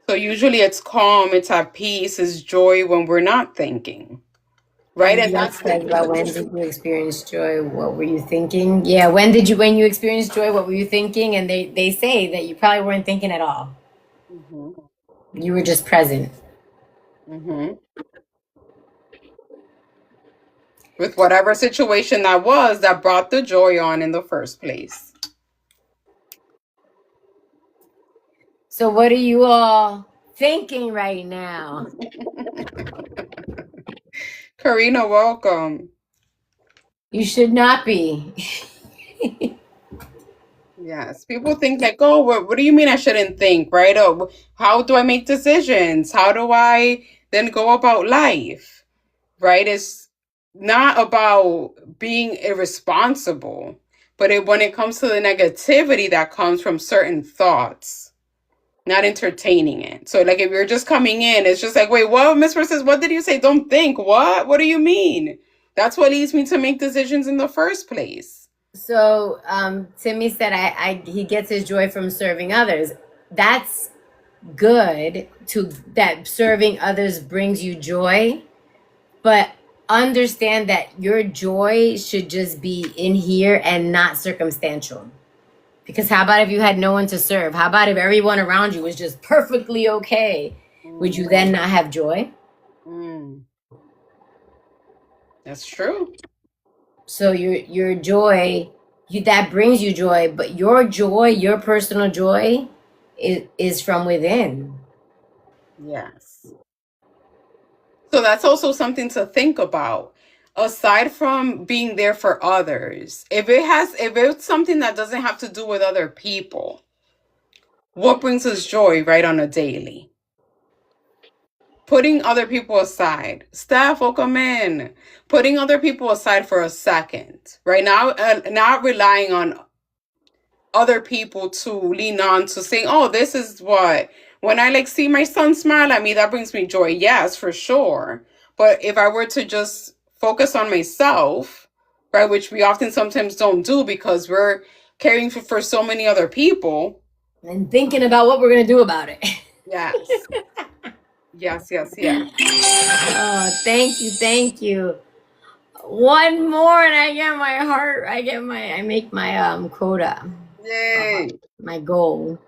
So usually it's calm, it's at peace, it's joy when we're not thinking. right? And And you that's asked like about when did you experience joy? What were you thinking? Yeah, when you experienced joy? What were you thinking? And they say that you probably weren't thinking at all. hmm You were just present. hmm with whatever situation that was that brought the joy on in the first place. So what are you all thinking right now? Karina, welcome. You should not be. Yes, people think like, oh, what do you mean I shouldn't think, right? Oh, how do I make decisions? How do I then go about life, right? It's not about being irresponsible, but when it comes to the negativity that comes from certain thoughts, not entertaining it. So, like, if you're just coming in, it's just like, wait, what, Miss Versus, what did you say? Don't think. What? What do you mean? That's what leads me to make decisions in the first place. So Timmy said he gets his joy from serving others. That's good to that serving others brings you joy, but understand that your joy should just be in here and not circumstantial. Because how about if you had no one to serve? How about if everyone around you was just perfectly okay? Would you then not have joy? Mm, that's true. So your joy, that brings you joy, but your joy, your personal joy, is from within. Yes. So that's also something to think about. Aside from being there for others, if it's something that doesn't have to do with other people, what brings us joy right on a daily? Putting other people aside. Steph, welcome in. Putting other people aside for a second. Right now, not relying on other people to lean on to saying, oh, this is what, when I like see my son smile at me, that brings me joy. Yes, for sure. But if I were to just focus on myself, right, which we often sometimes don't do because we're caring for so many other people. And thinking about what we're gonna do about it. Yes. Yes, yes, yes. Oh, thank you, thank you. One more, and I make my quota, Yay. my goal.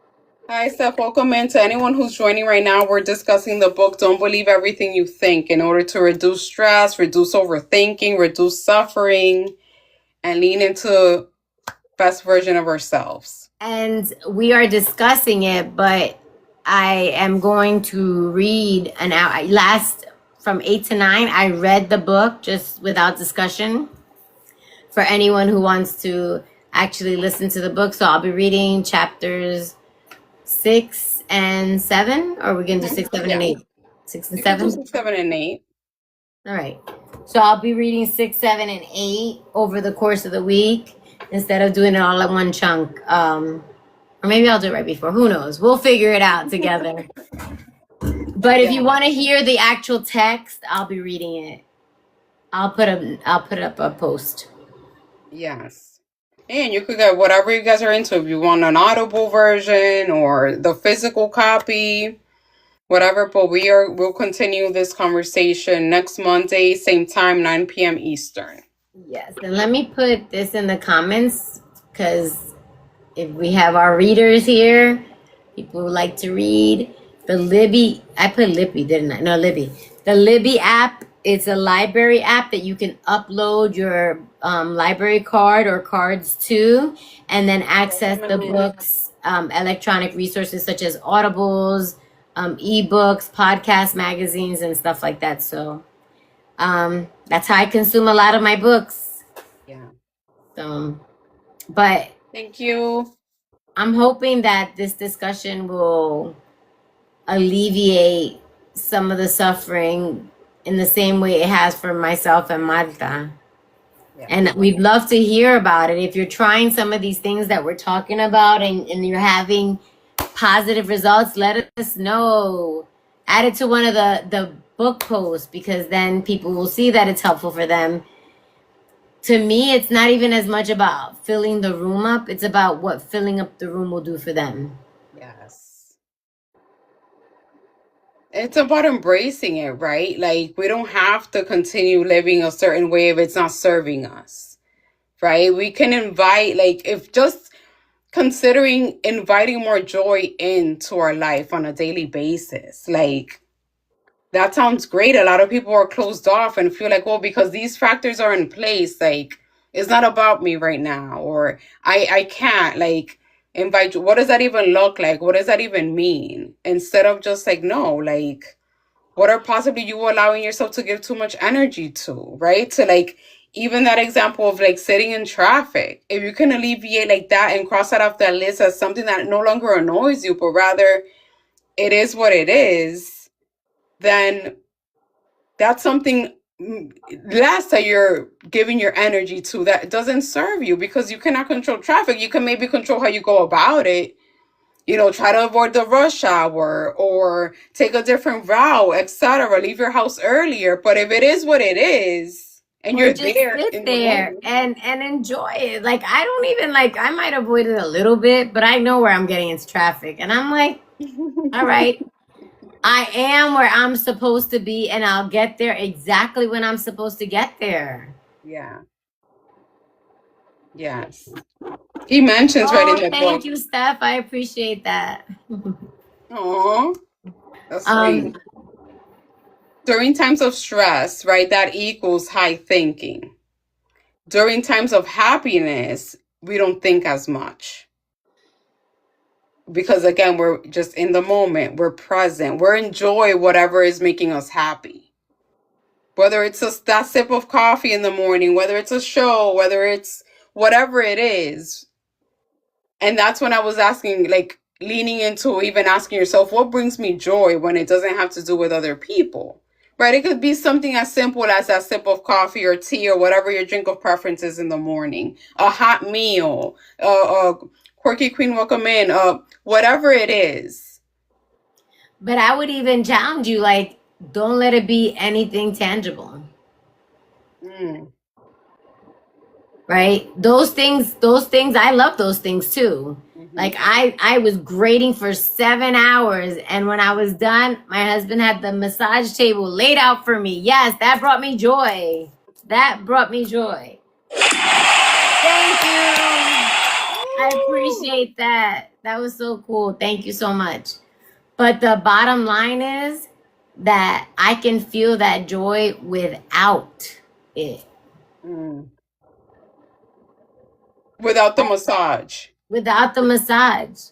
Hi, Steph. Welcome in. To anyone who's joining right now, we're discussing the book Don't Believe Everything You Think in order to reduce stress, reduce overthinking, reduce suffering, and lean into best version of ourselves. And we are discussing it, but I am going to read an hour. Last from 8 to 9, I read the book just without discussion for anyone who wants to actually listen to the book. So I'll be reading chapters 6 and 7, or we're gonna do 6, 7, Yeah, and 8. 6 and you can do 7. 6, 7, and 8. All right. So I'll be reading 6, 7, and 8 over the course of the week instead of doing it all at one chunk. Or maybe I'll do it right before. Who knows? We'll figure it out together. But if Yeah. you want to hear the actual text, I'll be reading it. I'll put up a post. Yes. And you could get whatever you guys are into. If you want an audible version or the physical copy, whatever. But we'll continue this conversation next Monday, same time, 9 p.m. Eastern. Yes, and let me put this in the comments because if we have our readers here, people who like to read the Libby. I put Libby, didn't I? No, Libby. The Libby app. It's a library app that you can upload your library card or cards to, and then access the books, electronic resources such as Audibles, ebooks, podcast magazines, and stuff like that. So that's how I consume a lot of my books. Yeah. So, but Thank you. I'm hoping that this discussion will alleviate some of the suffering in the same way it has for myself and Marta. Yeah. And we'd love to hear about it. If you're trying some of these things that we're talking about and you're having positive results, let us know. Add it to one of the book posts because then people will see that it's helpful for them. To me, it's not even as much about filling the room up. It's about what filling up the room will do for them. Yes. It's about embracing it, right? Like, we don't have to continue living a certain way if it's not serving us, right? We can invite, like, if just considering inviting more joy into our life on a daily basis, like, that sounds great. A lot of people are closed off and feel like, well, because these factors are in place, like, it's not about me right now, or I can't, like, invite you. What does that even look like? What does that even mean? Instead of just like, no, like, what are possibly you allowing yourself to give too much energy to, right? To like, even that example of like sitting in traffic, if you can alleviate like that and cross that off that list as something that no longer annoys you, but rather it is what it is, then that's something less that you're giving your energy to that doesn't serve you, because you cannot control traffic. You can maybe control how you go about it, try to avoid the rush hour or take a different route, etc. Leave your house earlier. But if it is what it is and Or you're just there sit in the there moment. and enjoy it. Like I don't even like I might avoid it a little bit, but I know where I'm getting into traffic. And I'm like, all right, I am where I'm supposed to be and I'll get there exactly when I'm supposed to get there. Yeah. Yes. He mentions right in Oh, the thank book. you, Steph. I appreciate that. Oh, that's um, sweet. During times of stress, right, that equals high thinking. During times of happiness, we don't think as much. Because again, we're just in the moment, we're present, we're enjoy whatever is making us happy. Whether it's that sip of coffee in the morning, whether it's a show, whether it's whatever it is. And that's when I was asking, like, leaning into even asking yourself, what brings me joy when it doesn't have to do with other people? Right? It could be something as simple as that sip of coffee or tea or whatever your drink of preference is in the morning, a hot meal, quirky queen welcome in, whatever it is. but I would even challenge you, like, don't let it be anything tangible. Mm, Right, those things I love those things too. Like mm-hmm. I was grading for 7 hours, and when I was done my husband had the massage table laid out for me. Yes, that brought me joy. That brought me joy. Thank you. I appreciate that. That was so cool. Thank you so much. But the bottom line is that I can feel that joy without it. Mm. Without the massage. Without the massage.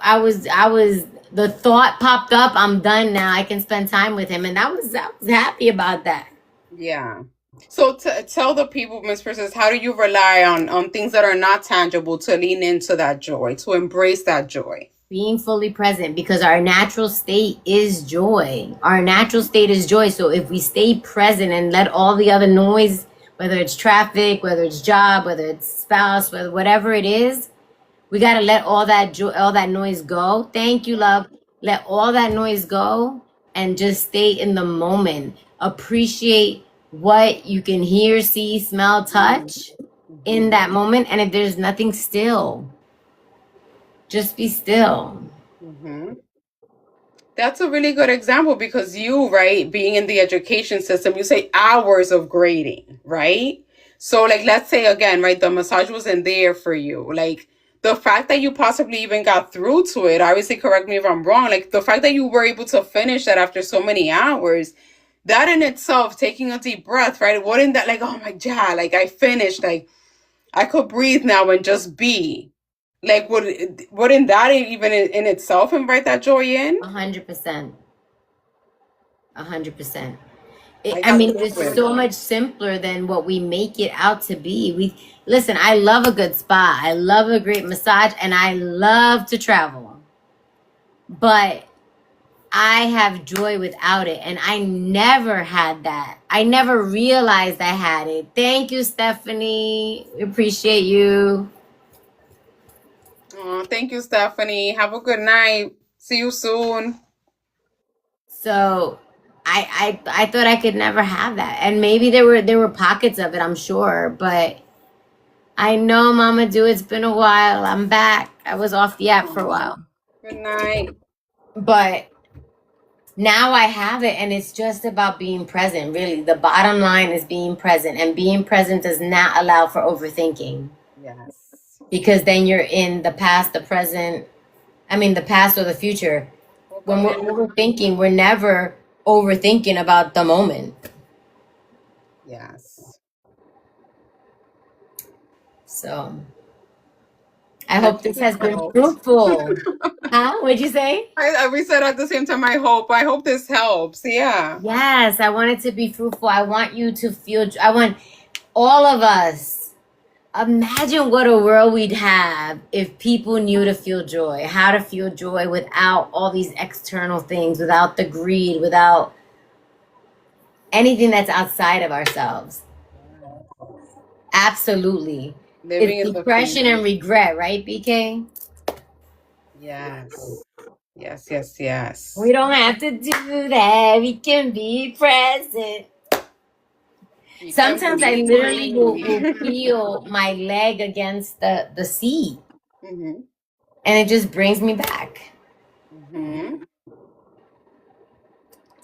I was the thought popped up, I'm done now. I can spend time with him. And I was happy about that. Yeah. So tell the people, Miss Princess, how do you rely on things that are not tangible to lean into that joy, to embrace that joy? Being fully present, because our natural state is joy. Our natural state is joy. So if we stay present and let all the other noise, whether it's traffic, whether it's job, whether it's spouse, whatever it is, we got to let all that all that noise go. Thank you, love. Let all that noise go and just stay in the moment. Appreciate what you can hear, see, smell, touch in Mm-hmm. that moment. And if there's nothing, still, just be still. Mm-hmm. That's a really good example because you, right, being in the education system, you say hours of grading, right? So, like, let's say again, right, the massage wasn't there for you. Like, the fact that you possibly even got through to it, obviously, correct me if I'm wrong, like, the fact that you were able to finish that after so many hours, that in itself, taking a deep breath, right? Wouldn't that, like, oh my God, like, I finished, like, I could breathe now and just be. Like, wouldn't that even in itself invite that joy in? 100%. 100%. Like, I that's mean, it's different. so much simpler than what we make it out to be. We listen. I love a good spa. I love a great massage, and I love to travel. But I have joy without it, and I never had that. I never realized I had it. Thank you, Stephanie. Appreciate you. Oh, thank you, Stephanie. Have a good night. See you soon. So I thought I could never have that, and maybe there were pockets of it. I'm sure, but I know, Mama Do. It's been a while. I'm back. I was off the app for a Oh, while, good night. but Now I have it, and it's just about being present. Really, the bottom line is being present, and being present does not allow for overthinking, Yes. because then you're in the past, the present. I mean, the past or the future. When we're overthinking, we're never overthinking about the moment. Yes. So I hope this has been Helped. fruitful. Huh? What'd you say? We said at the same time, I hope this helps. Yeah. Yes, I want it to be fruitful. I want you to feel, I want all of us. Imagine what a world we'd have if people knew to feel joy, how to feel joy without all these external things, without the greed, without anything that's outside of ourselves. Absolutely. Living It's in the depression future. and regret, right, BK? Yes. Yes, yes, yes. We don't have to do that. We can be present. You can Sometimes I be literally will free. feel my leg against the seat, Mm-hmm. and it just brings me back. Mm-hmm.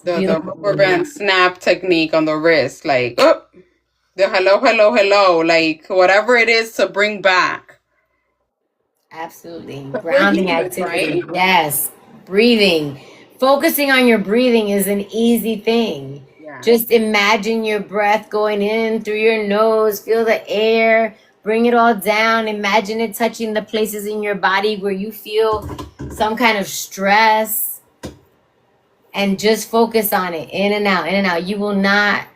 The Beautiful. rubber band snap technique on the wrist, like, oh, the hello, hello, hello, like whatever it is to bring back. Absolutely. But we're Grounding human, activity. right? Yes. Breathing. Focusing on your breathing is an easy thing. Yes. Just imagine your breath going in through your nose, feel the air, bring it all down. Imagine it touching the places in your body where you feel some kind of stress, and just focus on it, in and out, in and out. You will not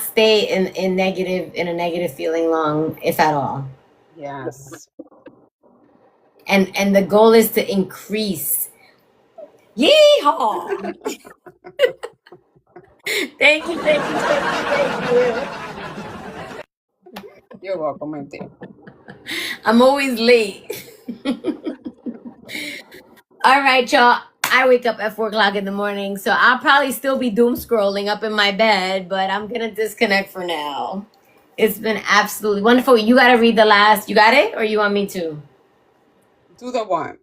stay in a negative feeling long, if at all. Yes. And the goal is to increase. Yeehaw! Thank you, thank you, thank you, thank you. You're welcome, my dear. I'm always late. All right, y'all. I wake up at 4 o'clock in the morning, so I'll probably still be doom scrolling up in my bed, but I'm gonna disconnect for now. It's been absolutely wonderful. You gotta read the last. You got it, or you want me to? Do the one.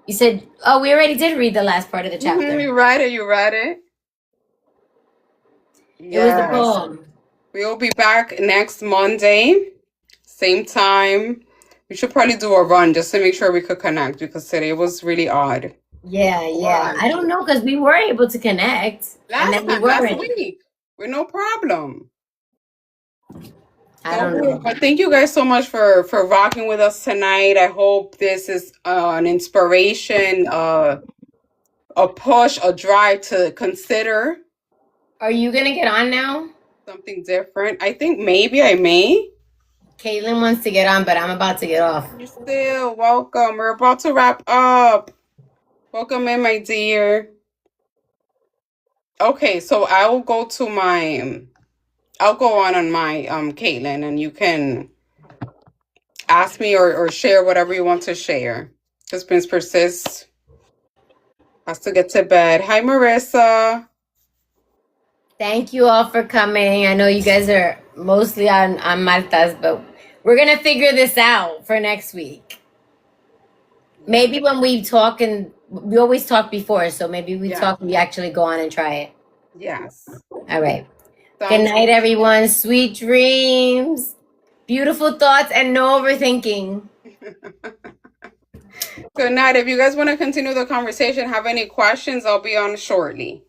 You said, oh, we already did read the last part of the Mm-hmm. chapter. You read it. You read it. It was the Yes. poem. We will be back next Monday, same time. We should probably do a run just to make sure we could connect because today was really odd. Yeah, yeah. Why? I don't know, because we were able to connect, and then we Last weren't. week, with no problem. I So don't good. know. But thank you guys so much for rocking with us tonight. I hope this is an inspiration, a push, a drive to consider Are you gonna get on now? something different. I think maybe I may. Caitlin wants to get on, but I'm about to get off. You still welcome. We're about to wrap up. Welcome in, my dear. Okay, so I'll go to my. I'll go on my Caitlin, and you can ask me or share whatever you want to share. Because Prince Persist has to get to bed. Hi, Marissa. Thank you all for coming. I know you guys are mostly on Martas, but we're gonna figure this out for next week. Maybe when we talk, and we always talk before, so maybe we Yeah. talk, we actually go on and try it. Yes. All right. Good Sounds night, everyone. Sweet dreams, beautiful thoughts, and no overthinking. good night. If you guys want to continue the conversation, have any questions, I'll be on shortly.